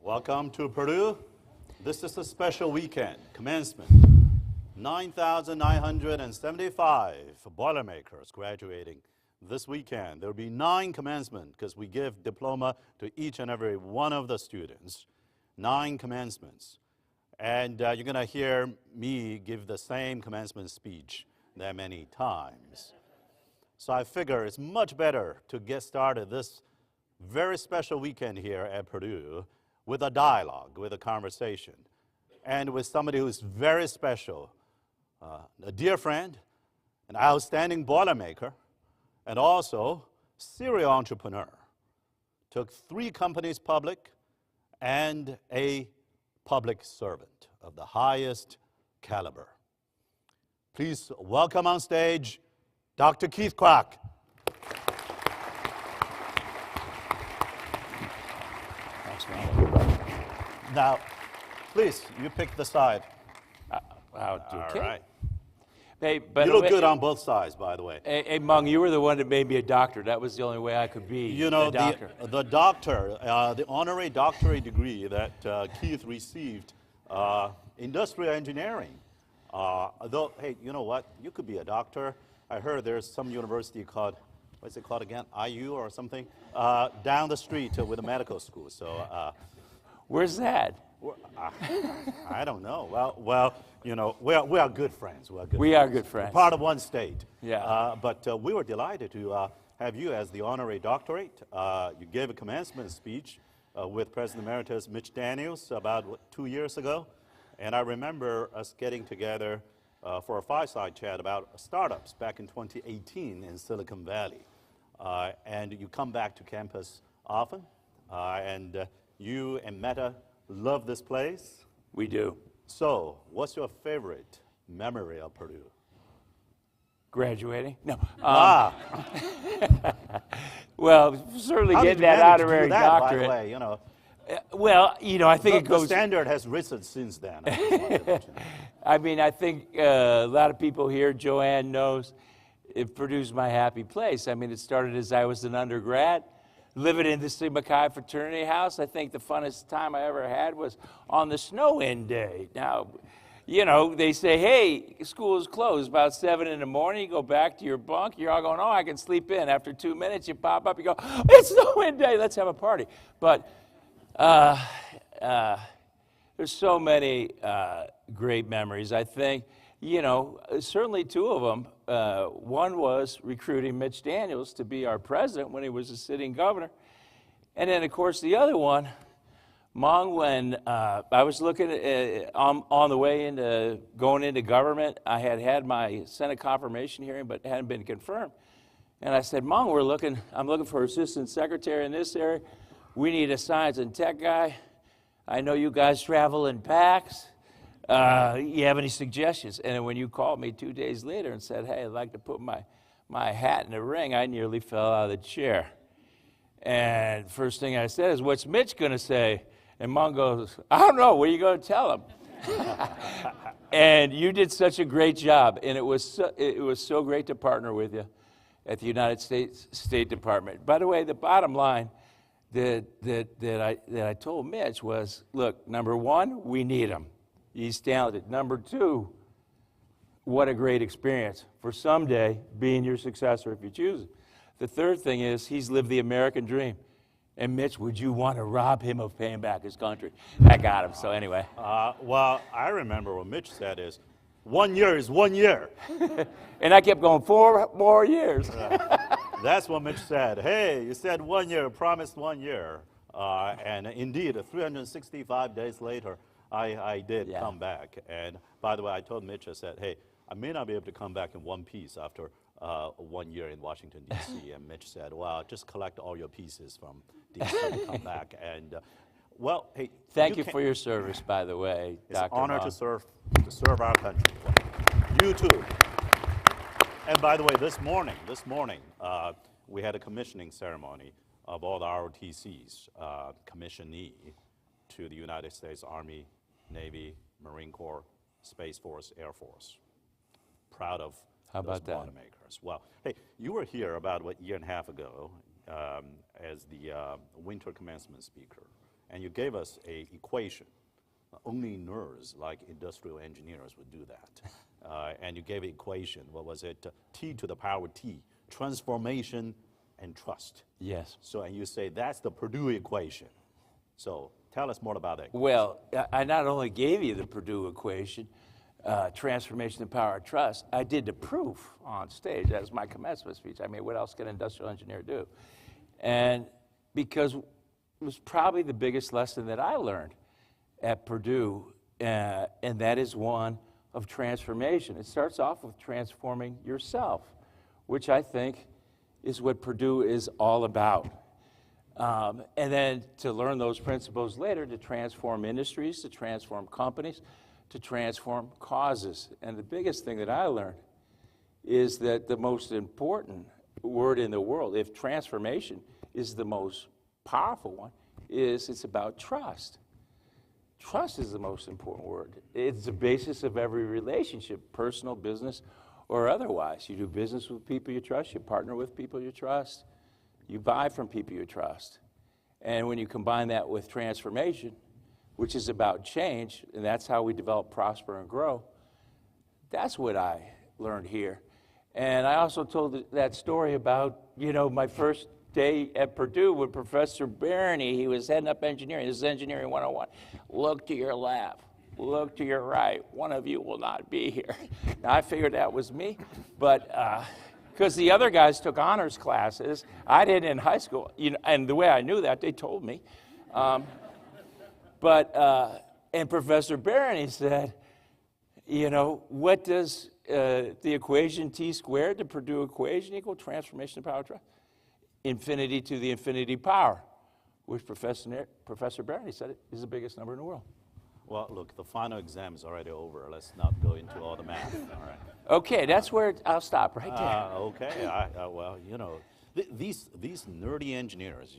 Welcome to Purdue. This is a special weekend, commencement. 9,975 Boilermakers graduating this weekend. There will be 9 commencement because we give diploma to each and every one of the students. 9 commencements. And you're going to hear me give the same commencement speech that many times. So I figure it's much better to get started this very special weekend here at Purdue with a dialogue, with a conversation, and with somebody who's very special, a dear friend, an outstanding Boilermaker, and also serial entrepreneur. Took 3 companies public and a public servant of the highest caliber. Please welcome on stage Dr. Keith Krach. Thanks, man. Now, please, you pick the side. I'll do All okay. right. Hey, but You look good on both sides, by the way. Hey, Mung, you were the one that made me a doctor. That was the only way I could be You know, a doctor. the honorary doctorate degree that Keith received, industrial engineering. Though, hey, you know what? You could be a doctor. I heard there's some university called, what's it called again? IU or something? Down the street with a medical school. So, Where's that? I don't know. Well, you know, we are good friends. We are good friends. We're part of one state. Yeah. But we were delighted to have you as the honorary doctorate. You gave a commencement speech with President Emeritus Mitch Daniels about 2 years ago. And I remember us getting together for a fireside chat about startups back in 2018 in Silicon Valley. And you come back to campus often. And you and Meta love this place. We do. So, what's your favorite memory of Purdue? Graduating? No. Well, certainly how getting did you that manage to do honorary that, doctorate. by the way, you know? Well, you know, I think it The goes. standard has risen since then. I mean, I think a lot of people here, Joanne knows, it Purdue's my happy place. I mean, it started as I was an undergrad, living in the Sigma Chi fraternity house. I think the funnest time I ever had was on the snow-in day. Now, you know, they say, hey, school is closed about 7 in the morning. You go back to your bunk. You're all going, oh, I can sleep in. After 2 minutes, you pop up. You go, it's snow-in day. Let's have a party. But there's so many great memories. I think, you know, certainly 2 of them. One was recruiting Mitch Daniels to be our president when he was a sitting governor. And then, of course, the other one, Mung, when I was looking at, on the way into going into government, I had my Senate confirmation hearing, but it hadn't been confirmed. And I said, Mung, I'm looking for assistant secretary in this area. We need a science and tech guy. I know you guys travel in packs. You have any suggestions? And then when you called me 2 days later and said, hey, I'd like to put my hat in the ring, I nearly fell out of the chair. And first thing I said is, what's Mitch going to say? And Mung goes, I don't know. What are you going to tell him? And you did such a great job. And it was so great to partner with you at the United States State Department. By the way, the bottom line that I told Mitch was, look, number 1, we need him. He's talented. Number 2, what a great experience for someday being your successor if you choose it. The third thing is he's lived the American dream. And Mitch, would you want to rob him of paying back his country? I got him, so anyway. Well, I remember what Mitch said is, 1 year is 1 year. And I kept going, 4 more years. That's what Mitch said. Hey, you said 1 year, promised 1 year. And indeed, 365 days later, I did come back. And by the way, I told Mitch, I said, hey, I may not be able to come back in one piece after 1 year in Washington, D.C. And Mitch said, well, just collect all your pieces from D.C. and come back. And, well, hey. Thank you for your service, by the way, It's Dr. an honor Mung. to serve our country. You too. And by the way, this morning, we had a commissioning ceremony of all the ROTCs, commissionee to the United States Army, Navy, Marine Corps, Space Force, Air Force. Proud of those Boilermakers. Well, hey, you were here about, what, 1.5 years ago as the winter commencement speaker. and you gave us a equation. Only nerds like industrial engineers would do that. And you gave an equation. What was it? T to the power T, transformation and trust. Yes. So, and you say that's the Purdue equation. So tell us more about that. Well, I not only gave you the Purdue equation, transformation and power of trust, I did the proof on stage. That was my commencement speech. I mean, what else can an industrial engineer do? And because it was probably the biggest lesson that I learned at Purdue, and that is one of transformation. It starts off with transforming yourself, which I think is what Purdue is all about. And then to learn those principles later, to transform industries, to transform companies, to transform causes. And the biggest thing that I learned is that the most important word in the world, if transformation is the most powerful one, is it's about trust. Trust is the most important word. It's the basis of every relationship, personal, business, or otherwise. You do business with people you trust, you partner with people you trust, you buy from people you trust. And when you combine that with transformation, which is about change, and that's how we develop, prosper, and grow, that's what I learned here. And I also told that story about, my first day at Purdue with Professor Barony. He was heading up engineering. This is Engineering 101. Look to your left. Look to your right. One of you will not be here. Now, I figured that was me, but because the other guys took honors classes, I didn't in high school. And the way I knew that, they told me. And Professor Barony said, what does the equation T squared, the Purdue equation, equal transformation of power? Infinity to the infinity power, which Professor Barony said is the biggest number in the world. Well, look, the final exam is already over. Let's not go into all the math. All right. Okay, that's where I'll stop right there. Okay. Well, these nerdy engineers,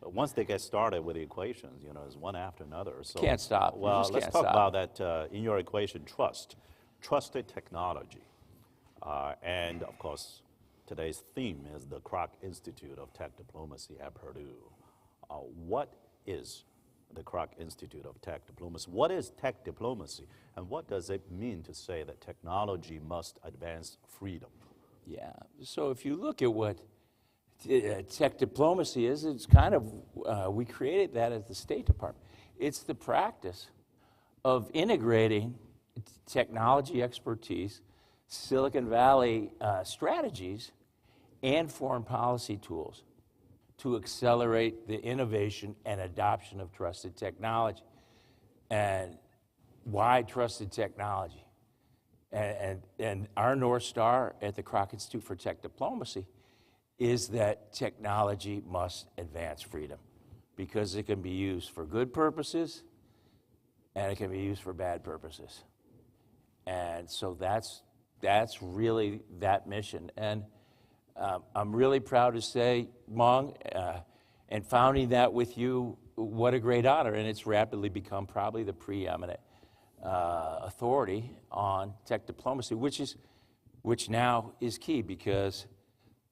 once they get started with the equations, it's one after another. So, can't stop. Well, let's talk about that in your equation, trusted technology. And, of course, today's theme is the Krach Institute of Tech Diplomacy at Purdue. What is the Krach Institute of Tech Diplomacy? What is tech diplomacy, and what does it mean to say that technology must advance freedom? Yeah, so if you look at what tech diplomacy is, it's kind of, we created that at the State Department. It's the practice of integrating technology expertise, Silicon Valley strategies, and foreign policy tools to accelerate the innovation and adoption of trusted technology. And why trusted technology? And our North Star at the Krach Institute for Tech Diplomacy is that technology must advance freedom because it can be used for good purposes and it can be used for bad purposes. And so that's really that mission. And I'm really proud to say, Mung, and founding that with you, what a great honor. And it's rapidly become probably the preeminent authority on tech diplomacy, which now is key because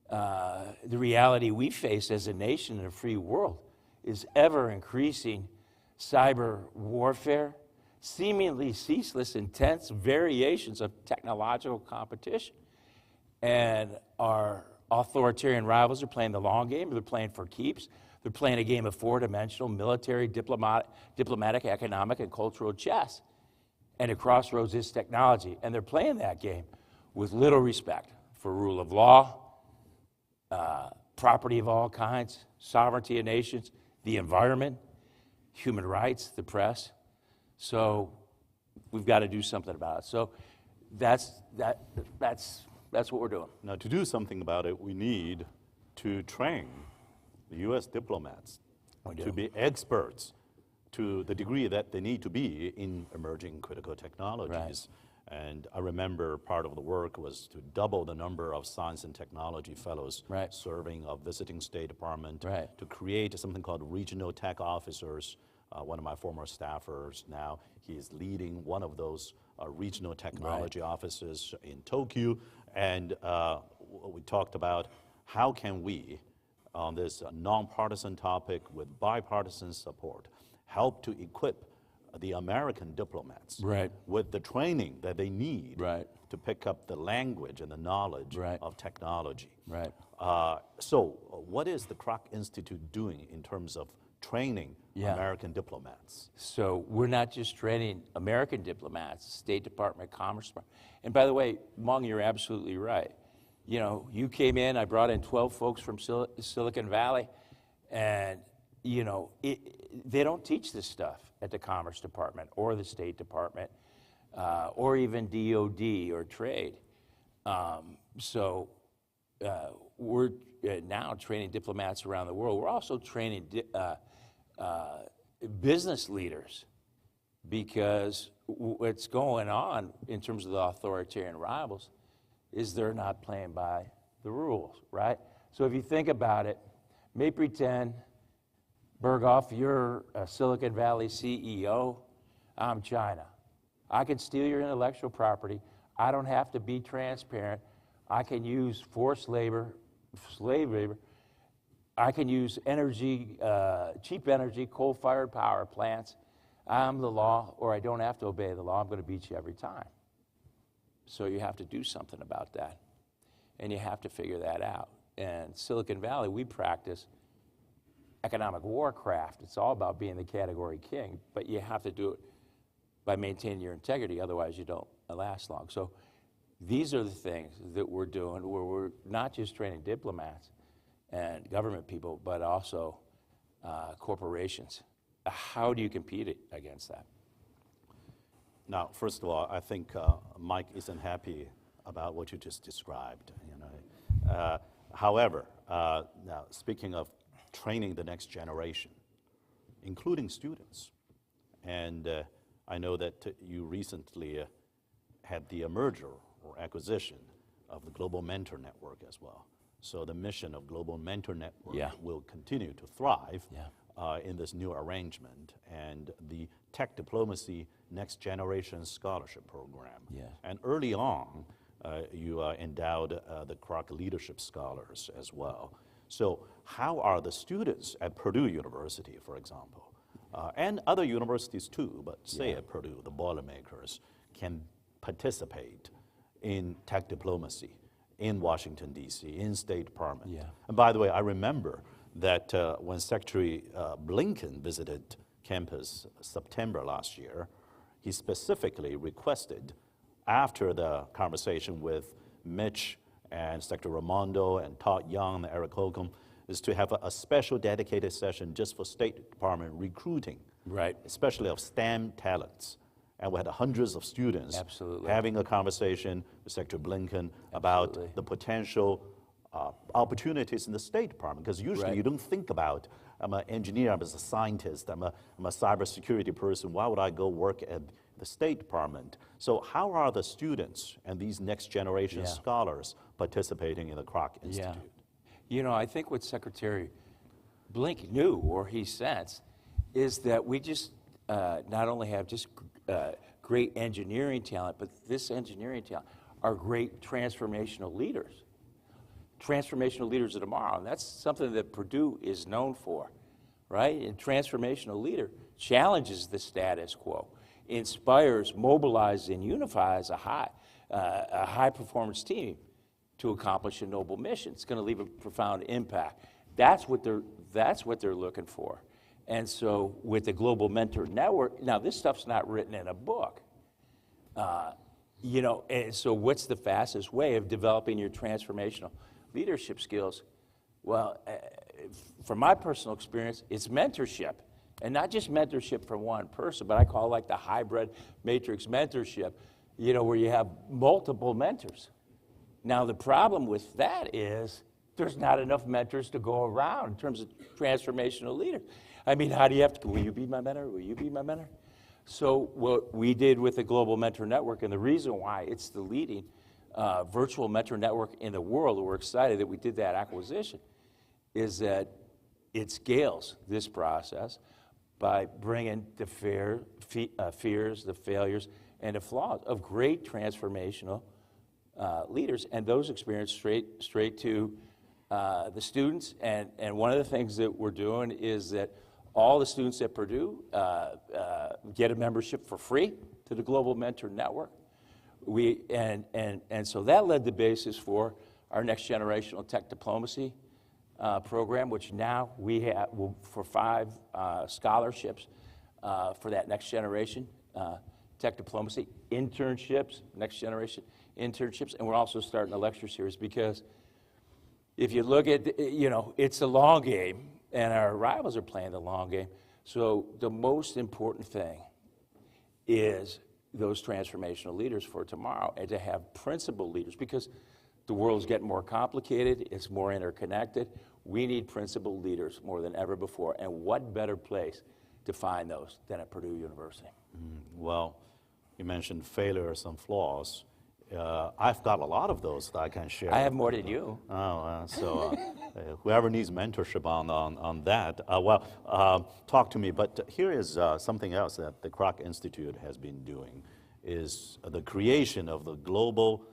the reality we face as a nation in a free world is ever increasing cyber warfare, seemingly ceaseless, intense variations of technological competition. And our authoritarian rivals are playing the long game. They're playing for keeps. They're playing a game of four-dimensional military, diplomatic, economic, and cultural chess. And at Crossroads is technology. And they're playing that game with little respect for rule of law, property of all kinds, sovereignty of nations, the environment, human rights, the press. So we've got to do something about it. So that's what we're doing. Now, to do something about it, we need to train the U.S. diplomats to be experts to the degree that they need to be in emerging critical technologies. Right. And I remember part of the work was to double the number of science and technology fellows serving of visiting State Department, to create something called regional tech officers. One of my former staffers now, he's leading one of those regional technology offices in Tokyo. And we talked about how can we on this nonpartisan topic with bipartisan support, help to equip the American diplomats Right. with the training that they need Right. to pick up the language and the knowledge Right. of technology. Right. So what is the Krach Institute doing in terms of training Yeah. American diplomats? So we're not just training American diplomats, State Department, Commerce Department. And by the way, Mung, you're absolutely right. You know, you came in, I brought in 12 folks from Silicon Valley, and, you know, they don't teach this stuff at the Commerce Department or the State Department or even DOD or trade. We're now training diplomats around the world. We're also training business leaders, because what's going on in terms of the authoritarian rivals is they're not playing by the rules, right? So if you think about it, may pretend, Berghoff, you're a Silicon Valley CEO, I'm China. I can steal your intellectual property. I don't have to be transparent. I can use forced labor, slave labor. I can use energy, cheap energy, coal-fired power plants. I'm the law, or I don't have to obey the law. I'm going to beat you every time. So you have to do something about that, and you have to figure that out. And Silicon Valley, we practice economic warcraft. It's all about being the category king, but you have to do it by maintaining your integrity, otherwise you don't last long. So these are the things that we're doing, where we're not just training diplomats and government people, but also corporations. How do you compete against that? Now, first of all, I think Mike isn't happy about what you just described. You know, however, now speaking of training the next generation, including students, and I know that you recently had the merger or acquisition of the Global Mentor Network as well. So the mission of Global Mentor Network will continue to thrive in this new arrangement, and the Tech Diplomacy Next Generation Scholarship Program. And early on, you endowed the Krach Leadership Scholars as well. So how are the students at Purdue University, for example, and other universities too, but say at Purdue, the Boilermakers can participate in tech diplomacy in Washington, D.C., in State Department? And by the way, I remember that when Secretary Blinken visited campus September last year, he specifically requested, after the conversation with Mitch and Secretary Raimondo and Todd Young and Eric Holcomb, is to have a special dedicated session just for State Department recruiting, especially of STEM talents. And we had hundreds of students having a conversation with Secretary Blinken about the potential opportunities in the State Department, because usually you don't think about, I'm an engineer, I'm a scientist, I'm a cybersecurity person, why would I go work at the State Department? So how are the students and these next generation scholars participating in the Krach Institute? You know, I think what Secretary Blinken knew, or he sensed, is that we just not only have just great engineering talent, but this engineering talent are great transformational leaders. Transformational leaders of tomorrow, and that's something that Purdue is known for, right? And transformational leader challenges the status quo, inspires, mobilizes, and unifies a high performance team to accomplish a noble mission. It's going to leave a profound impact. That's what they're looking for. And so with the Global Mentor Network, now this stuff's not written in a book. You know, and so what's the fastest way of developing your transformational leadership skills? Well, from my personal experience, it's mentorship. And not just mentorship from one person, but I call it like the hybrid matrix mentorship, you know, where you have multiple mentors. Now, the problem with that is there's not enough mentors to go around in terms of transformational leaders. I mean, how do you have to, will you be my mentor? Will you be my mentor? So what we did with the Global Mentor Network, and the reason why it's the leading virtual mentor network in the world, and we're excited that we did that acquisition, is that it scales this process by bringing the fears, the failures, and the flaws of great transformational leaders, and those experiences straight to the students, and one of the things that we're doing is that all the students at Purdue get a membership for free to the Global Mentor Network. And so that led the basis for our next generational tech diplomacy program, which now we have for 5 scholarships for that next generation tech diplomacy, internships, next generation internships, and we're also starting a lecture series because if you look at, it's a long game, and our rivals are playing the long game. So the most important thing is those transformational leaders for tomorrow, and to have principled leaders, because the world's getting more complicated, it's more interconnected. We need principled leaders more than ever before, and what better place to find those than at Purdue University? Well, you mentioned failures and flaws. I've got a lot of those that I can share. I have more than you. So whoever needs mentorship on that, talk to me. But here is something else that the Krach Institute has been doing, is the creation of the Global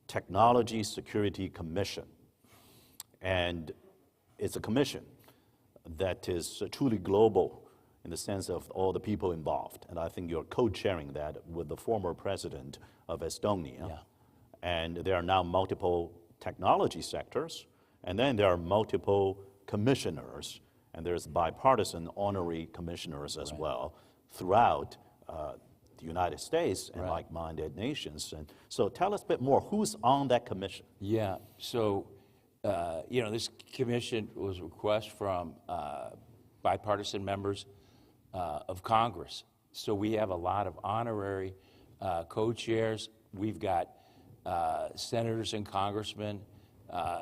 Technology Security Commission. And it's a commission that is truly global in the sense of all the people involved. And I think you're co-chairing that with the former president of Estonia. Yeah. And there are now multiple technology sectors, and then there are multiple commissioners, and there's bipartisan honorary commissioners as well throughout the United States and like-minded nations. And so tell us a bit more, who's on that commission? Yeah, so, this commission was a request from bipartisan members of Congress. So we have a lot of honorary co-chairs. We've got senators and congressmen,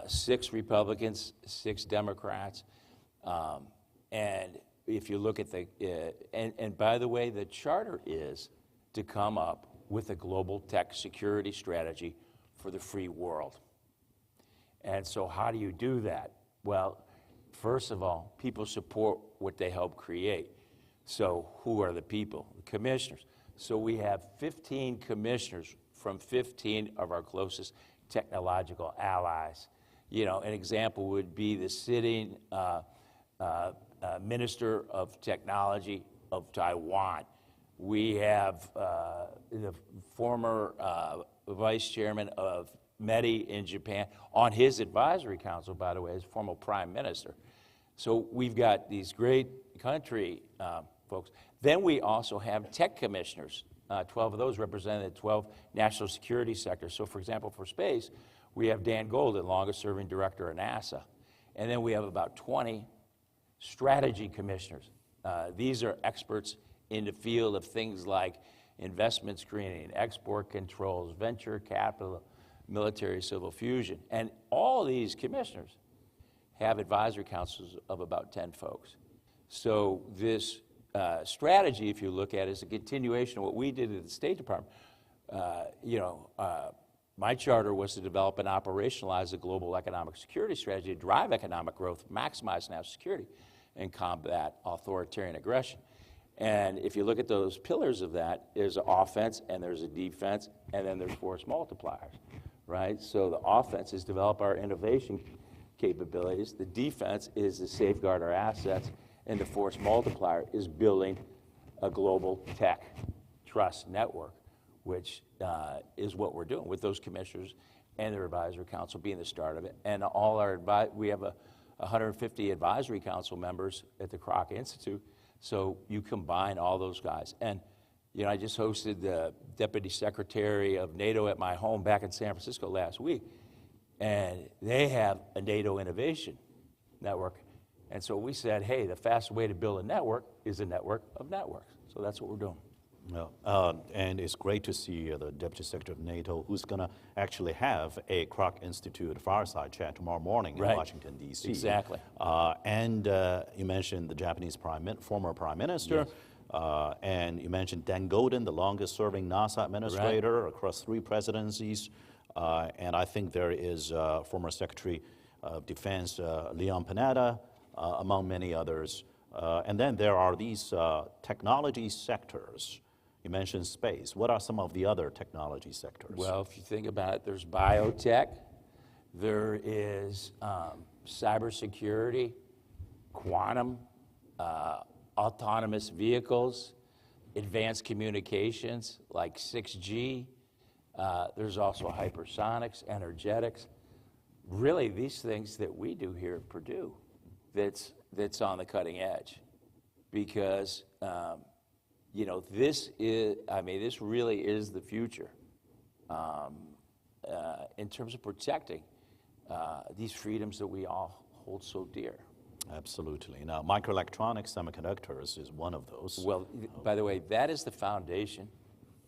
6 Republicans, 6 Democrats. And if you look at and by the way, the charter is to come up with a global tech security strategy for the free world. And so how do you do that? Well, first of all, people support what they help create. So who are the people? The commissioners. So we have 15 commissioners from 15 of our closest technological allies. An example would be the sitting Minister of Technology of Taiwan. We have the former vice chairman of METI in Japan on his advisory council, by the way, as former prime minister. So we've got these great country folks. Then we also have tech commissioners. 12 of those represented 12 national security sectors. So for example, for space, we have Dan Golden, longest serving director of NASA. And then we have about 20 strategy commissioners. These are experts in the field of things like investment screening, export controls, venture capital, military civil fusion. And all these commissioners have advisory councils of about 10 folks. So this strategy, if you look at it, is a continuation of what we did at the State Department. My charter was to develop and operationalize a global economic security strategy to drive economic growth, maximize national security, and combat authoritarian aggression. And if you look at those pillars of that, there's an offense, and there's a defense, and then there's force multipliers, right? So the offense is develop our innovation capabilities. The defense is to safeguard our assets, and the force multiplier is building a global tech trust network, which is what we're doing with those commissioners and their advisory council being the start of it. And all our we have 150 advisory council members at the Krach Institute. So you combine all those guys. And I just hosted the Deputy Secretary of NATO at my home back in San Francisco last week. And they have a NATO innovation network. And so we said, hey, the fastest way to build a network is a network of networks. So that's what we're doing. Yeah, and it's great to see the Deputy Secretary of NATO, who's going to actually have a Krach Institute Fireside chat tomorrow morning in Washington, D.C. Exactly. And you mentioned the Japanese former Prime Minister. Yes. And you mentioned Dan Golden, the longest-serving NASA administrator across 3 presidencies. And I think there is former Secretary of Defense Leon Panetta, among many others. And then there are these technology sectors. You mentioned space. What are some of the other technology sectors? Well, if you think about it, there's biotech, There is cybersecurity, quantum, autonomous vehicles, advanced communications like 6G. There's also hypersonics, energetics. Really, these things that we do here at Purdue that's on the cutting edge. Because, you know, this really is the future in terms of protecting these freedoms that we all hold so dear. Absolutely. Now, microelectronics, semiconductors is one of those. Well, by the way, that is the foundation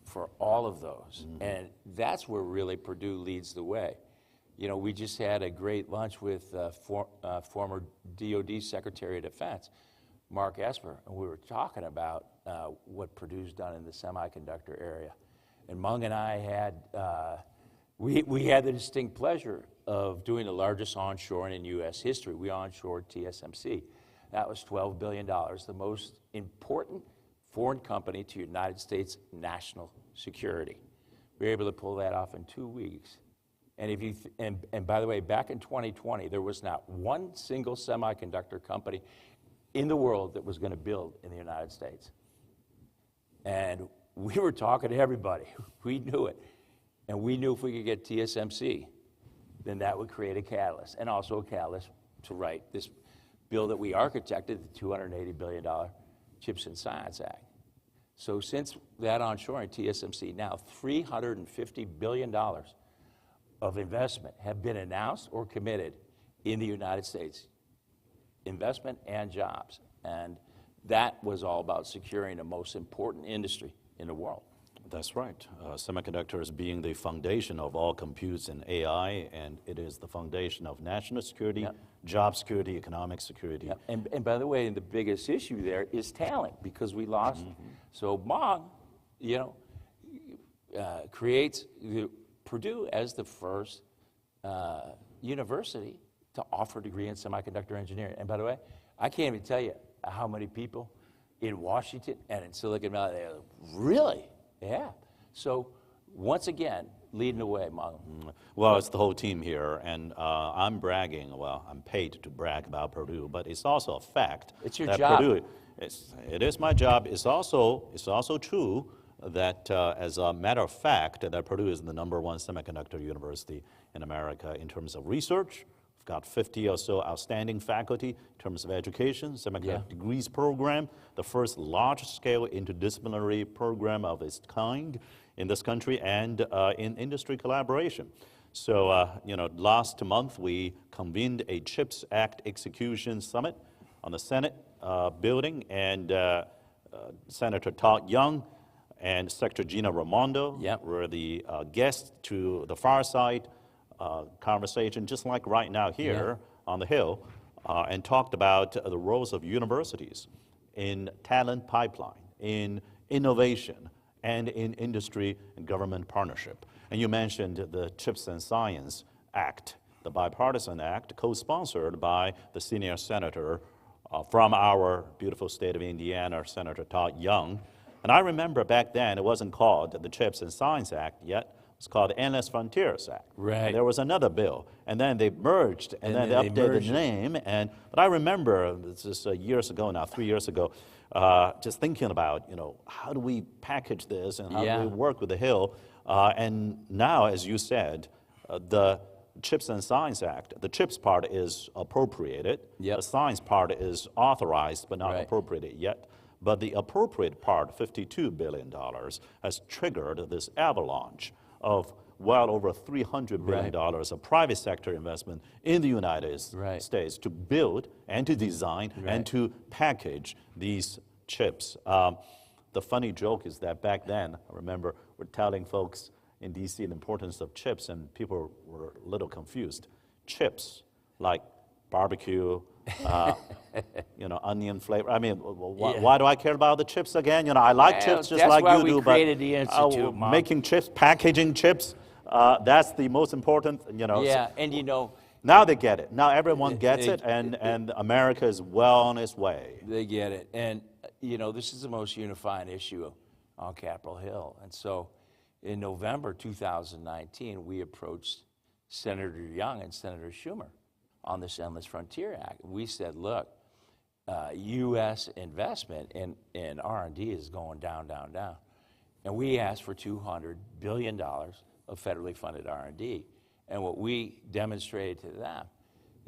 for all of those. And that's where really Purdue leads the way. You know, we just had a great lunch with former DOD Secretary of Defense, Mark Esper, and we were talking about what Purdue's done in the semiconductor area. And Mung and I had, we had the distinct pleasure of doing the largest onshoring in U.S. history. We onshored TSMC. That was $12 billion, the most important foreign company to United States national security. We were able to pull that off in 2 weeks. And if you and by the way, back in 2020, there was not one single semiconductor company in the world that was going to build in the United States. And we were talking to everybody. We knew it. And we knew if we could get TSMC, then that would create a catalyst, and also a catalyst to write this bill that we architected, the $280 billion CHIPS and Science Act. So since that onshoring, TSMC, now $350 billion of investment have been announced or committed in the United States. Investment and jobs. And that was all about securing the most important industry in the world. That's right. Semiconductors being the foundation of all computes and AI, and it is the foundation of national security, Yep. job security, economic security. Yep. And by the way, the biggest issue there is talent, because we lost. So Mung, you know, creates Purdue as the first university to offer a degree in semiconductor engineering. And by the way, I can't even tell you how many people in Washington and in Silicon Valley, they're like, really? Yeah. So once again, leading the way, Mung. Well, it's the whole team here, and I'm bragging. Well, I'm paid to brag about Purdue, but it's also a fact. It's your that job. Purdue, it is my job. It's also true that, as a matter of fact, that Purdue is the #1 semiconductor university in America in terms of research. We've got 50 or so outstanding faculty in terms of education, semiconductor degrees program, the first large-scale interdisciplinary program of its kind in this country, and in industry collaboration. So, you know, last month we convened a CHIPS Act execution summit on the Senate building, and Senator Todd Young and Secretary Gina Raimondo were the guests to the Fireside conversation, just like right now here on the Hill, and talked about the roles of universities in talent pipeline, in innovation, and in industry and government partnership. And you mentioned the CHIPS and Science Act, the bipartisan act, co-sponsored by the senior senator from our beautiful state of Indiana, Senator Todd Young. And I remember back then it wasn't called the CHIPS and Science Act yet. It was called the Endless Frontiers Act. Right. And there was another bill, and then they merged, and then they updated the name. But I remember, this is years ago now, 3 years ago, just thinking about, you know, how do we package this and how do we work with the Hill? And now, as you said, the CHIPS and Science Act, the CHIPS part is appropriated. The science part is authorized but not appropriated yet. But the appropriate part, $52 billion, has triggered this avalanche of well over $300 billion of private sector investment in the United States to build and to design and to package these chips. The funny joke is that back then, I remember we're telling folks in DC the importance of chips, and people were a little confused. Chips, like barbecue, you know, onion flavor. I mean, why do I care about the chips again? You know, I like chips just like you do, but the Institute, making chips, packaging chips, that's the most important, you know. Yeah, and you know. Now they get it. Now everyone gets it, and America is well on its way. They get it. And, you know, this is the most unifying issue on Capitol Hill. And so in November 2019, we approached Senator Young and Senator Schumer on this Endless Frontier Act. We said, look, U.S. investment in R&D is going down, down, down. And we asked for $200 billion of federally funded R&D. And what we demonstrated to them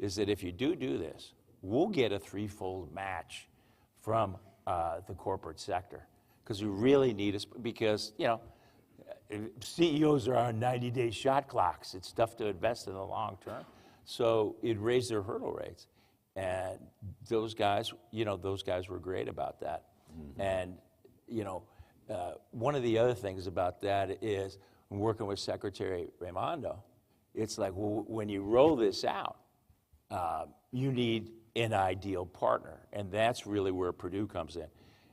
is that if you do this, we'll get a threefold match from the corporate sector. Because we really need us, because, you know, CEOs are on 90-day shot clocks. It's tough to invest in the long term. So it raised their hurdle rates. And those guys, you know, those guys were great about that. Mm-hmm. And, you know, one of the other things about that is working with Secretary Raimondo, it's like, well, when you roll this out, you need an ideal partner. And that's really where Purdue comes in.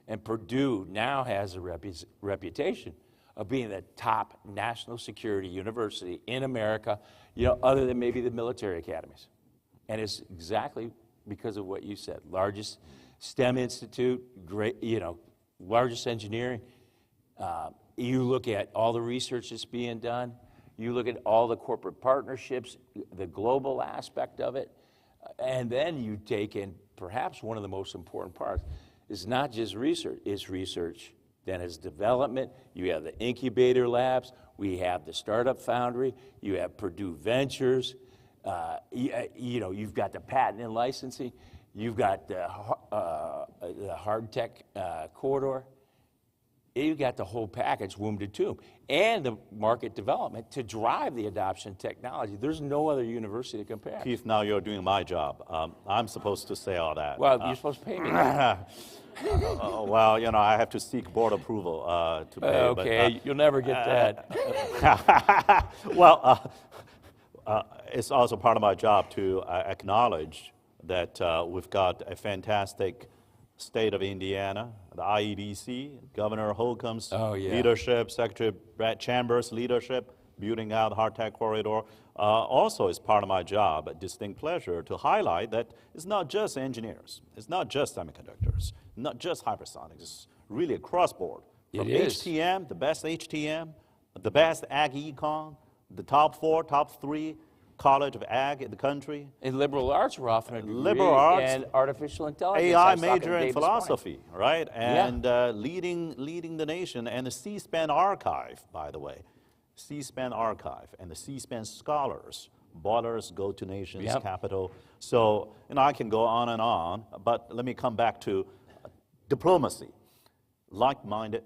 And Purdue now has a reputation of being the top national security university in America, you know, other than maybe the military academies. And it's exactly because of what you said. Largest STEM institute, great, you know, largest engineering. You look at all the research that's being done. You look at all the corporate partnerships, the global aspect of it. And then you take in perhaps one of the most important parts. It's not just research, it's research. Then it's development. You have the incubator labs. We have the startup foundry. You have Purdue Ventures. You know, you've got the patent and licensing. You've got the hard tech corridor. You've got the whole package, womb to tomb, and the market development to drive the adoption of technology. There's no other university to compare. Keith, now you're doing my job. I'm supposed to say all that. Well, you're supposed to pay me. Well, you know, I have to seek board approval to pay. Okay, but, you'll never get that. Well, it's also part of my job to acknowledge that we've got a fantastic state of Indiana, the IEDC, Governor Holcomb's leadership, Secretary Brad Chambers' leadership, building out the hard tech corridor. Also, it's part of my job, a distinct pleasure to highlight that it's not just engineers, it's not just semiconductors, not just hypersonics, it's really across board. From HTM, the best HTM, the best ag econ, the top 4, top 3 college of ag in the country. And liberal arts were often a degree, liberal arts, and artificial intelligence. AI major in philosophy, right? And leading the nation, and the C-SPAN archive, by the way. C-SPAN archive and the C-SPAN scholars, borders go to nations, capital. So, you know, I can go on, but let me come back to diplomacy, like-minded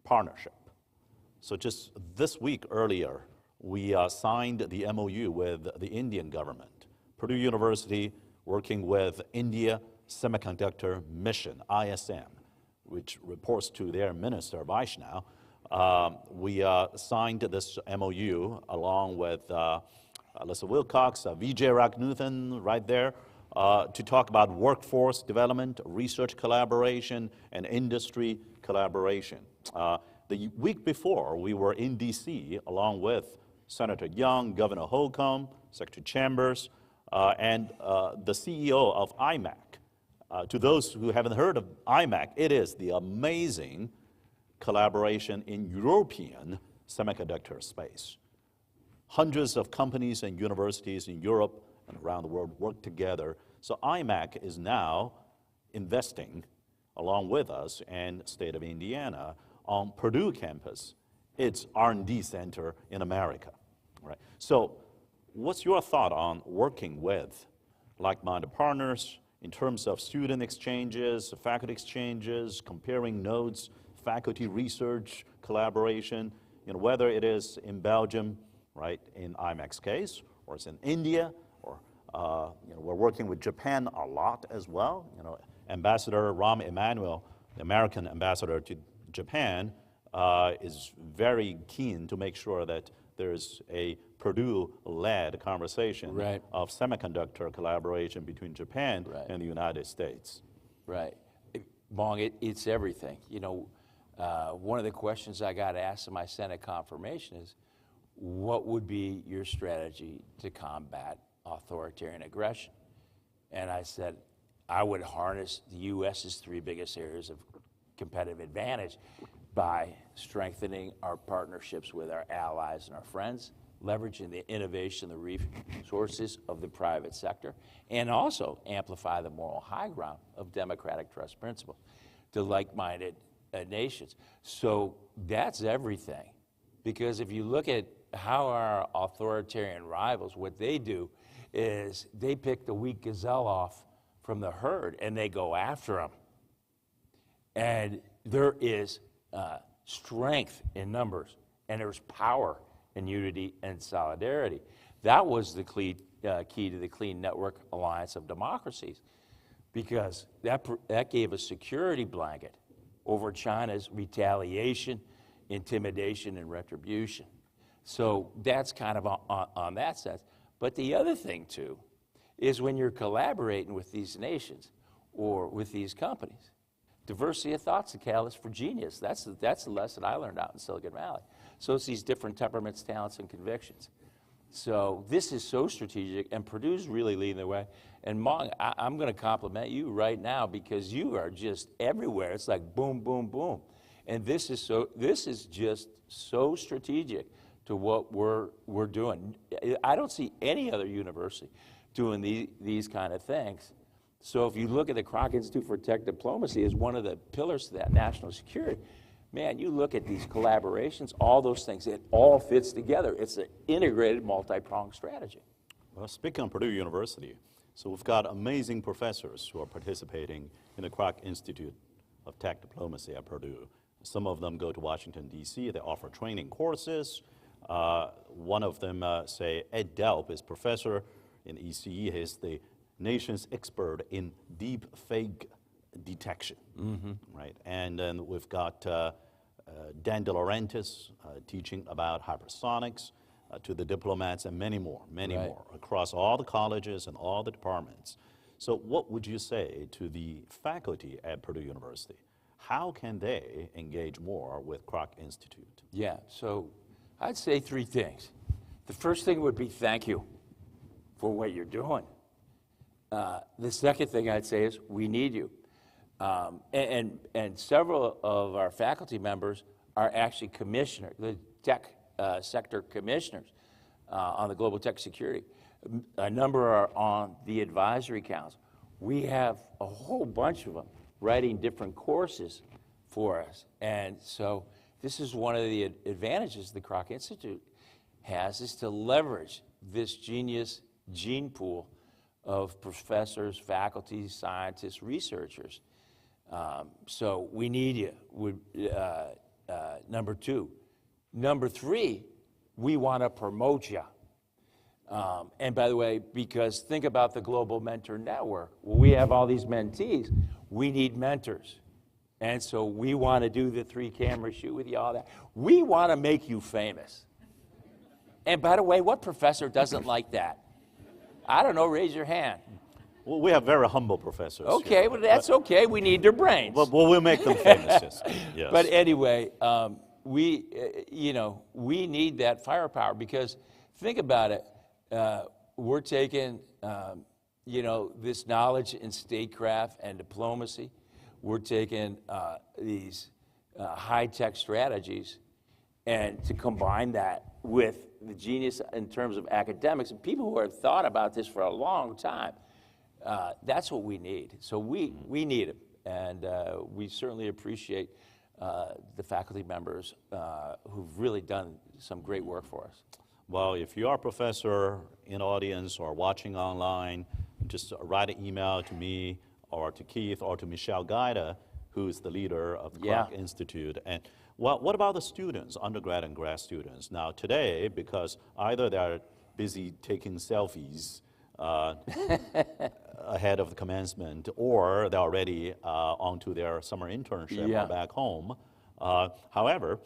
partnership. So just this week earlier, we signed the MOU with the Indian government. Purdue University working with India Semiconductor Mission, ISM, which reports to their minister, Vaishnaw. We signed this MOU along with Alyssa Wilcox, Vijay Ragnuthan right there, to talk about workforce development, research collaboration, and industry collaboration. The week before, we were in D.C. along with Senator Young, Governor Holcomb, Secretary Chambers, and the CEO of IMAC. To those who haven't heard of IMAC, it is the amazing collaboration in European semiconductor space. Hundreds of companies and universities in Europe and around the world work together. So IMAC is now investing along with us and the state of Indiana on Purdue campus, its R&D center in America. Right? So what's your thought on working with like-minded partners in terms of student exchanges, faculty exchanges, comparing notes, faculty research collaboration, you know, whether it is in Belgium, right, in IMAC's case, or it's in India, or you know, we're working with Japan a lot as well. You know, Ambassador Rahm Emanuel, the American ambassador to Japan, is very keen to make sure that there's a Purdue-led conversation of semiconductor collaboration between Japan and the United States. Right. Mung, it's everything. You know, one of the questions I got asked in my Senate confirmation is, what would be your strategy to combat authoritarian aggression? And I said, I would harness the U.S.'s 3 biggest areas of competitive advantage by strengthening our partnerships with our allies and our friends, leveraging the innovation, the resources of the private sector, and also amplify the moral high ground of democratic trust principles to like-minded nations. So that's everything. Because if you look at how our authoritarian rivals, what they do is they pick the weak gazelle off from the herd and they go after them. And there is strength in numbers, and there's power in unity and solidarity. That was the key to the Clean Network Alliance of Democracies, because that gave a security blanket over China's retaliation, intimidation, and retribution. So that's kind of on that sense. But the other thing, too, is when you're collaborating with these nations or with these companies, diversity of thought's a catalyst for genius. That's the lesson I learned out in Silicon Valley. So it's these different temperaments, talents, and convictions. So this is so strategic, and Purdue's really leading the way. And Mung, I'm going to compliment you right now because you are just everywhere. It's like boom, boom, boom. And this is just so strategic to what we're doing. I don't see any other university doing these kind of things. So if you look at the Krach Institute for Tech Diplomacy as one of the pillars to that national security, man, you look at these collaborations, all those things, it all fits together. It's an integrated, multi-pronged strategy. Well, speaking of Purdue University, so we've got amazing professors who are participating in the Krach Institute of Tech Diplomacy at Purdue. Some of them go to Washington, D.C. They offer training courses. One of them, say, Ed Delp, is professor in ECE. He's the nation's expert in deep fake detection, right? And then we've got Dan De Laurentiis teaching about hypersonics to the diplomats, and many more across all the colleges and all the departments. So what would you say to the faculty at Purdue University? How can they engage more with Krach Institute? Yeah, so I'd say three things. The first thing would be thank you for what you're doing. The second thing I'd say is we need you. And several of our faculty members are actually commissioners, the tech sector commissioners on the global tech security. A number are on the advisory council. We have a whole bunch of them writing different courses for us. And so this is one of the advantages the Krach Institute has, is to leverage this genius gene pool of professors, faculty, scientists, researchers. So we need you, number two. Number three, we want to promote you. And by the way, because think about the Global Mentor Network. Well, we have all these mentees. We need mentors. And so we want to do the 3-camera shoot with you, all that. We want to make you famous. And by the way, what professor doesn't like that? I don't know, raise your hand. Well, we have very humble professors. Okay, here, well, that's okay. We need their brains. Well, we'll make them famous, yes. But anyway, we need that firepower, because think about it. We're taking, this knowledge in statecraft and diplomacy. We're taking these high-tech strategies, and to combine that with the genius in terms of academics and people who have thought about this for a long time. That's what we need. So we need it, and we certainly appreciate the faculty members who've really done some great work for us. Well, if you are a professor in audience or watching online, just write an email to me or to Keith or to Michelle Gaida, who is the leader of the Krach Institute. And what about the students, undergrad and grad students? Now today, because either they're busy taking selfies ahead of the commencement, or they're already onto their summer internship or back home. However,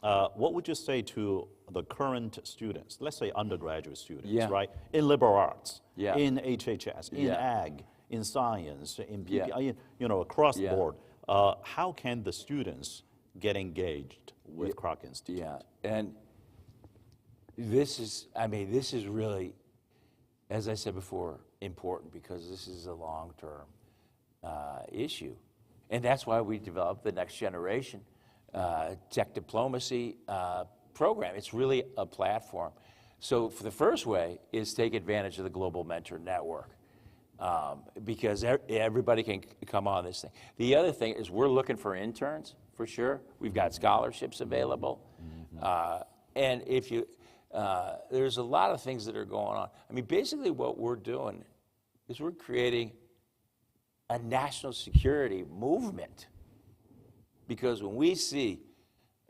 what would you say to the current students, let's say undergraduate students, right, in liberal arts, in HHS, in ag, in science, in PPI, across the board? How can the students get engaged with Krach Institute? Yeah, and this is really, as I said before, important, because this is a long-term issue. And that's why we developed the next generation tech diplomacy program. It's really a platform. So for the first way is take advantage of the Global Mentor Network, because everybody can come on this thing. The other thing is we're looking for interns, for sure. We've got scholarships available. And if you, there's a lot of things that are going on. I mean, basically what we're doing is we're creating a national security movement. Because when we see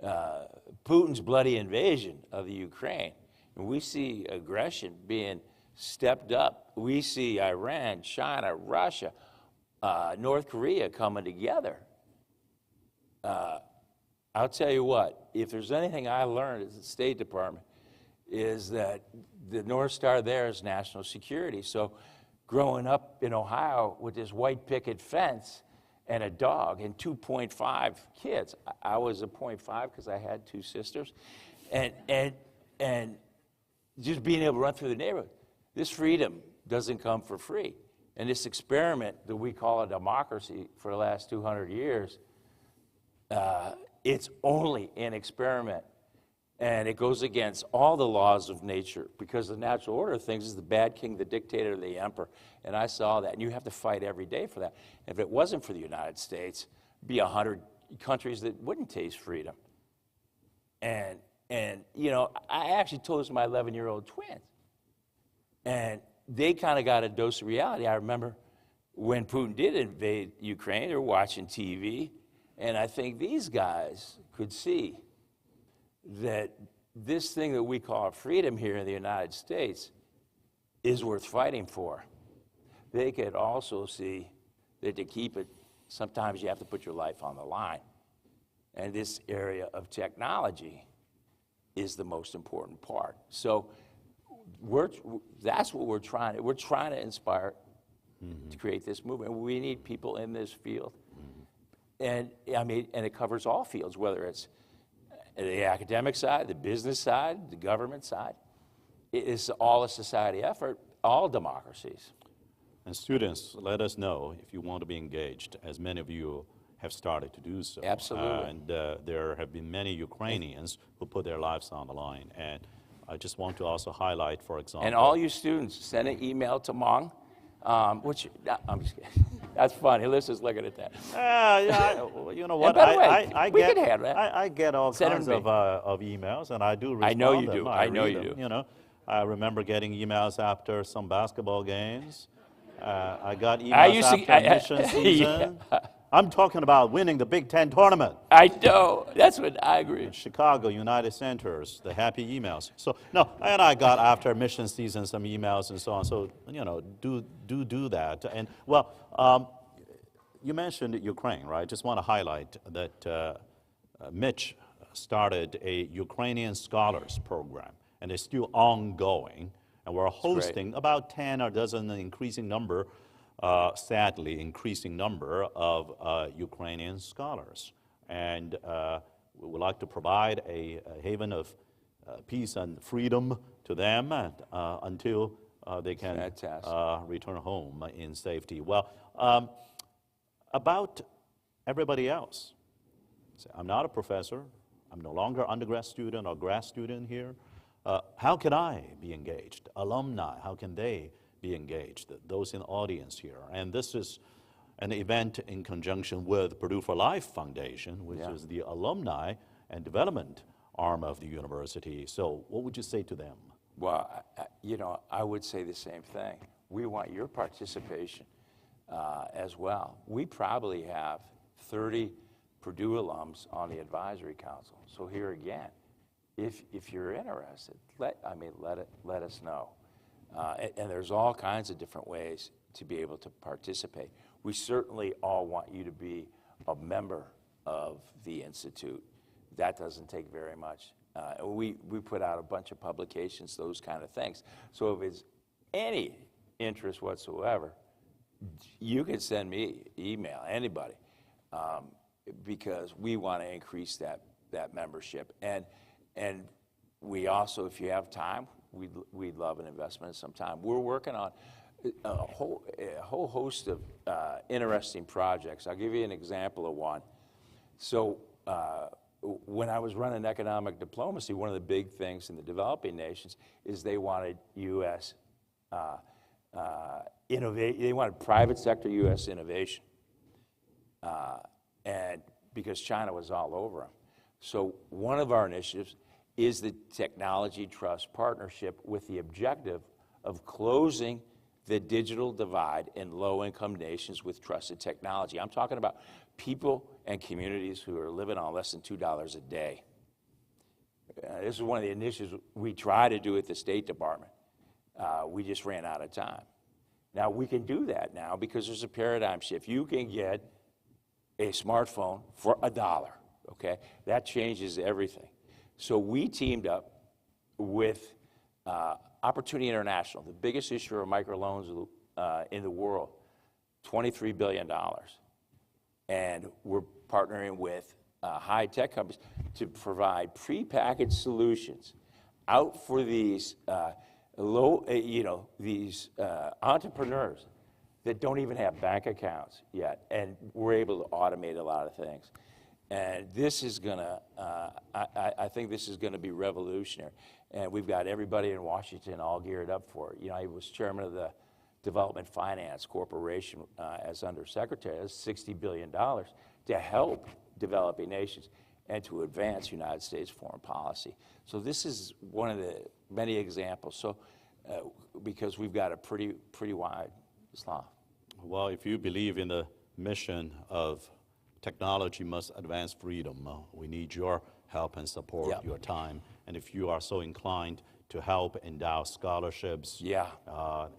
Putin's bloody invasion of the Ukraine, and we see aggression being stepped up, we see Iran, China, Russia, North Korea coming together. I'll tell you what, if there's anything I learned as the State Department, is that the North Star there is national security. So growing up in Ohio with this white picket fence and a dog and 2.5 kids, I was a 0.5 because I had 2 sisters, and just being able to run through the neighborhood. This freedom doesn't come for free. And this experiment that we call a democracy for the last 200 years, it's only an experiment. And it goes against all the laws of nature, because the natural order of things is the bad king, the dictator, the emperor. And I saw that, and you have to fight every day for that. If it wasn't for the United States, it'd be 100 countries that wouldn't taste freedom. And you know, I actually told this to my 11-year-old twins. And they kind of got a dose of reality. I remember when Putin did invade Ukraine, they were watching TV, and I think these guys could see that this thing that we call freedom here in the United States is worth fighting for. They could also see that to keep it, sometimes you have to put your life on the line. And this area of technology is the most important part. So that's what we're trying to, inspire to create this movement. We need people in this field. And I mean, and it covers all fields, whether it's the academic side, the business side, the government side. It is all a society effort, all democracies. And students, let us know if you want to be engaged, as many of you have started to do so. Absolutely. And there have been many Ukrainians who put their lives on the line. And I just want to also highlight, for example. And all you students, send an email to Mung, which, I'm just kidding. That's funny. Alyssa's looking at that. You know what? And by the way, I get all kinds of emails, and I do respond. I know you them. do. I know you do. You know, I remember getting emails after some basketball games. I got emails after mission season. Yeah. I'm talking about winning the Big Ten tournament. I know. That's what I agree. In Chicago, United Centers, the happy emails. So, no, and I got after mission season some emails and so on. So, you know, do that. And, well, you mentioned Ukraine, right? Just want to highlight that Mitch started a Ukrainian Scholars Program, and it's still ongoing. And we're hosting about 10 or dozen, increasing number, sadly, increasing number of Ukrainian scholars. And we would like to provide a haven of peace and freedom to them until they can return home in safety. Well, about everybody else, I'm not a professor. I'm no longer undergrad student or grad student here. How can I be engaged? Alumni, how can they be engaged? Those in the audience here. And this is an event in conjunction with Purdue for Life Foundation, which is the alumni and development arm of the university. So what would you say to them? Well, you know, I would say the same thing. We want your participation as well. We probably have 30 Purdue alums on the advisory council. So here again, if you're interested, let us know. And there's all kinds of different ways to be able to participate. We certainly all want you to be a member of the Institute. That doesn't take very much. We put out a bunch of publications, those kind of things. So if it's any interest whatsoever, you can send me email, anybody, because we want to increase that membership. And we also, if you have time, we'd love an investment of some time. We're working on a whole host of interesting projects. I'll give you an example of one. So when I was running economic diplomacy, one of the big things in the developing nations is they wanted U.S. They wanted private sector U.S. innovation, and because China was all over them. So one of our initiatives is the Technology Trust Partnership with the objective of closing the digital divide in low-income nations with trusted technology. I'm talking about people and communities who are living on less than $2 a day. This is one of the initiatives we try to do at the State Department. We just ran out of time. Now, we can do that now because there's a paradigm shift. You can get a smartphone for $1, okay? That changes everything. So we teamed up with Opportunity International, the biggest issuer of microloans in the world, $23 billion. And we're partnering with high-tech companies to provide prepackaged solutions out for these these entrepreneurs that don't even have bank accounts yet, and we're able to automate a lot of things. And this is gonna, I think this is gonna be revolutionary. And we've got everybody in Washington all geared up for it. You know, I was chairman of the Development Finance Corporation as undersecretary. That's $60 billion to help developing nations and to advance United States foreign policy. So this is one of the many examples. So because we've got a pretty wide swath. Well, if you believe in the mission of technology must advance freedom, we need your help and support, Yep. your time. And if you are so inclined to help endow scholarships, Yeah.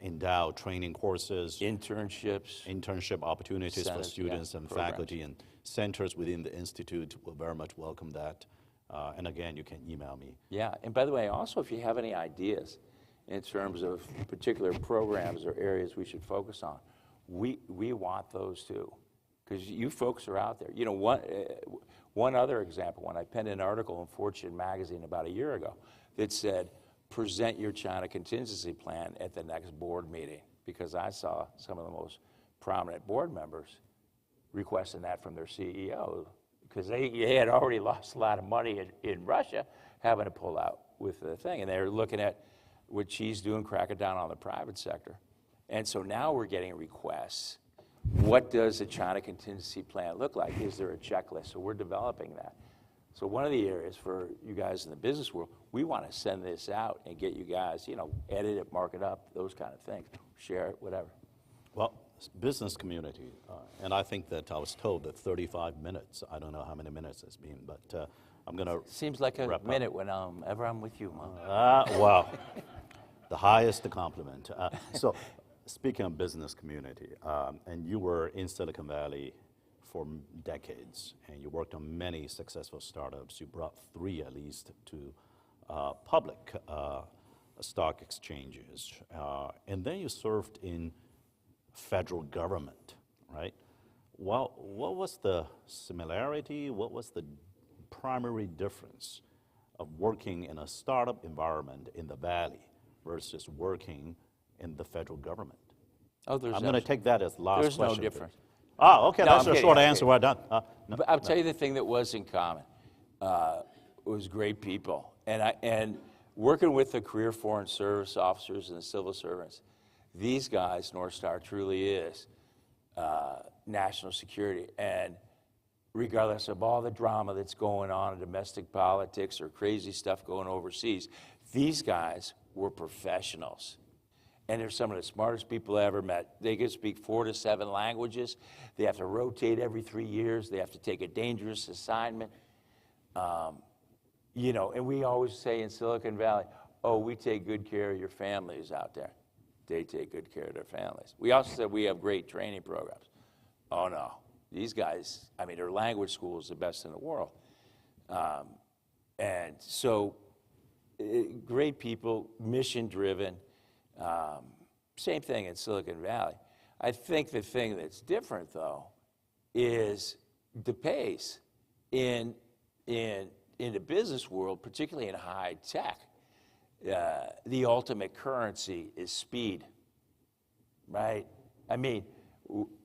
Endow training courses, Internship opportunities for Centers, students yeah, and programs. faculty and centers within the Institute, will very much welcome that. And again, you can email me. Yeah, and by the way, also if you have any ideas in terms of particular programs or areas we should focus on, we want those too, because you folks are out there. You know, one other example, when I penned an article in Fortune magazine about a year ago that said, present your China contingency plan at the next board meeting, because I saw some of the most prominent board members requesting that from their CEO, because they had already lost a lot of money in Russia having to pull out with the thing. And they're looking at what Xi's doing, cracking down on the private sector. And so now we're getting requests. What does a China contingency plan look like? Is there a checklist? So we're developing that. So one of the areas for you guys in the business world, we want to send this out and get you guys, you know, edit it, mark it up, those kind of things, share it, whatever. Well, business community, and I think that I was told that 35 minutes, I don't know how many minutes it's been, but I'm going to Seems like a minute whenever I'm with you, Mung. Wow, the highest compliment. So speaking of business community, and you were in Silicon Valley for decades, and you worked on many successful startups. You brought 3 at least to public stock exchanges, and then you served in federal government, right? Well, what was the similarity? What was the primary difference of working in a startup environment in the Valley versus working in the federal government? Oh, there's I'm going to take that as last There's question. no difference. Ah, okay, No, that's I'm a kidding, short I'm answer. kidding. We're done. But I'll tell you the thing that was in common was great people. And working with the career foreign service officers and the civil servants, these guys, North Star truly is national security. And regardless of all the drama that's going on in domestic politics or crazy stuff going overseas, these guys were professionals. And they're some of the smartest people I ever met. They can speak 4 to 7 languages. They have to rotate every 3 years. They have to take a dangerous assignment. You know, and we always say in Silicon Valley, oh, we take good care of your families out there. They take good care of their families. We also said we have great training programs. Oh, no. These guys, I mean, their language school is the best in the world. And so great people, mission-driven. Same thing in Silicon Valley. I think the thing that's different, though, is the pace in the business world, particularly in high tech. The ultimate currency is speed, right? I mean,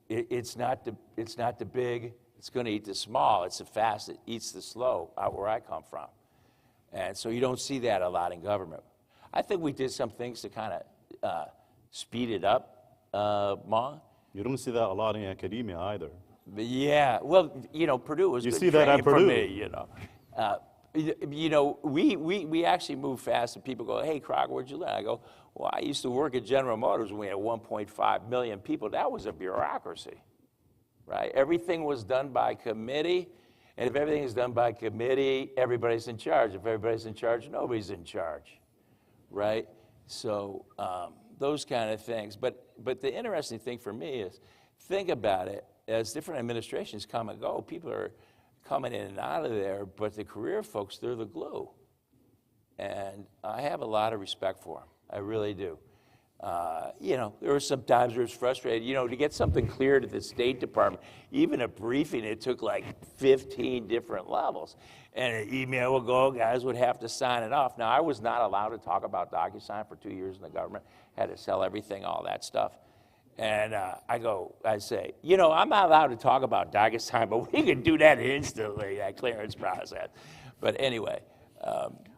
it's not the big It's going to eat the small. It's the fast that eats the slow out where I come from. And so you don't see that a lot in government. I think we did some things to kind of speed it up, Mung. You don't see that a lot in academia either. But yeah, well, you know, Purdue was You good see that at training for Purdue. me, you know. We actually move fast, and people go, hey, Krach, where'd you learn? I go, well, I used to work at General Motors when we had 1.5 million people. That was a bureaucracy, right? Everything was done by committee, and if everything is done by committee, everybody's in charge. If everybody's in charge, nobody's in charge, right? So those kind of things. But the interesting thing for me is, think about it. As different administrations come and go, people are coming in and out of there, but the career folks, they're the glue. And I have a lot of respect for them. I really do. You know, there were some times where it was frustrated. You know, to get something cleared at the State Department, even a briefing, it took like 15 different levels. And an email would go, guys would have to sign it off. Now, I was not allowed to talk about DocuSign for 2 years in the government. Had to sell everything, all that stuff. And I say, you know, I'm not allowed to talk about DocuSign, but we can do that instantly, that clearance process. But anyway.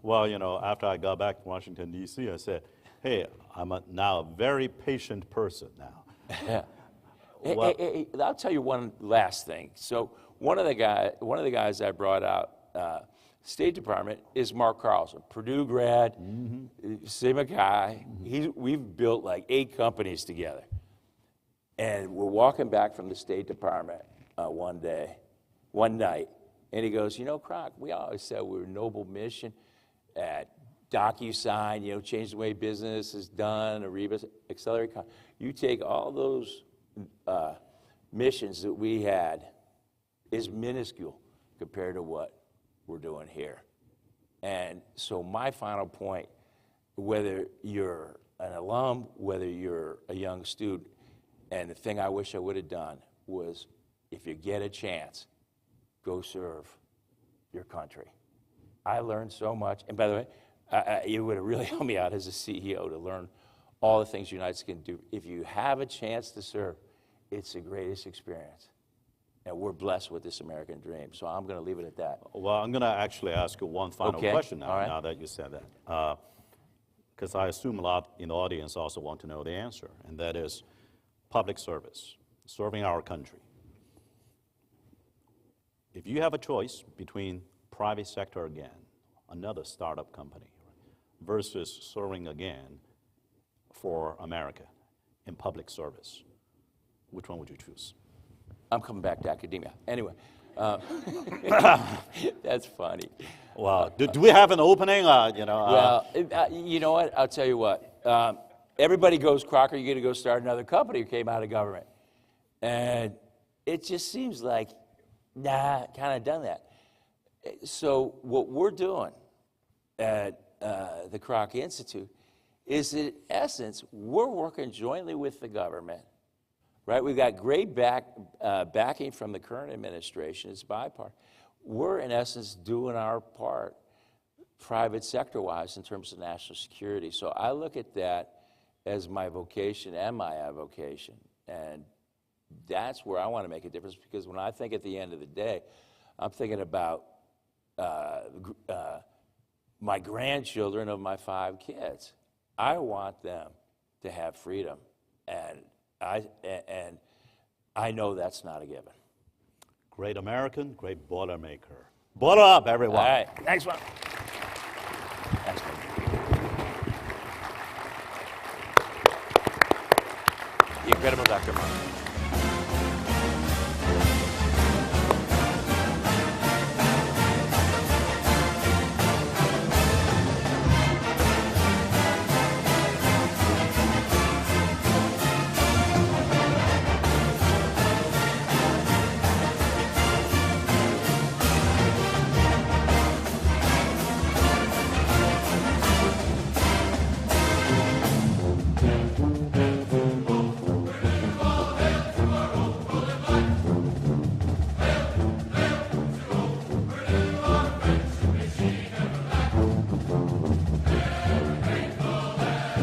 Well, you know, after I got back to Washington, D.C., I said, hey, I'm now a very patient person now. Yeah. Hey, I'll tell you one last thing. So one of the guys I brought out, State Department, is Mark Carlson, Purdue grad, SEMA guy. We've built like 8 companies together. And we're walking back from the State Department one night, and he goes, you know, Krach, we always said we were a noble mission at DocuSign, you know, change the way business is done, Ariba, accelerate. You take all those missions that we had is minuscule compared to what we're doing here. And so my final point, whether you're an alum, whether you're a young student, and the thing I wish I would have done was, if you get a chance, go serve your country. I learned so much. And by the way, it would have really helped me out as a CEO to learn all the things the United States can do. If you have a chance to serve, it's the greatest experience. And we're blessed with this American dream. So I'm going to leave it at that. Well, I'm going to actually ask you one final question now, right. now that you said that. Because I assume a lot in the audience also want to know the answer, and that is public service, serving our country. If you have a choice between private sector again, another startup company, versus serving again for America in public service, which one would you choose? I'm coming back to academia. Anyway, that's funny. Well, do we have an opening? Well, you know what? I'll tell you what. Everybody goes, Crocker, you're going to go start another company who came out of government. And it just seems like, nah, kind of done that. So what we're doing at the Krach Institute is, in essence, we're working jointly with the government, right? We've got great backing from the current administration. It's bipartisan. We're, in essence, doing our part private sector-wise in terms of national security. So I look at that as my vocation and my avocation. And that's where I want to make a difference, because when I think at the end of the day, I'm thinking about my grandchildren of my 5 kids. I want them to have freedom, and I know that's not a given. Great American, great Boilermaker. Boiler up, everyone. All right, thanks, man. Thanks, man. The incredible Dr. Mung.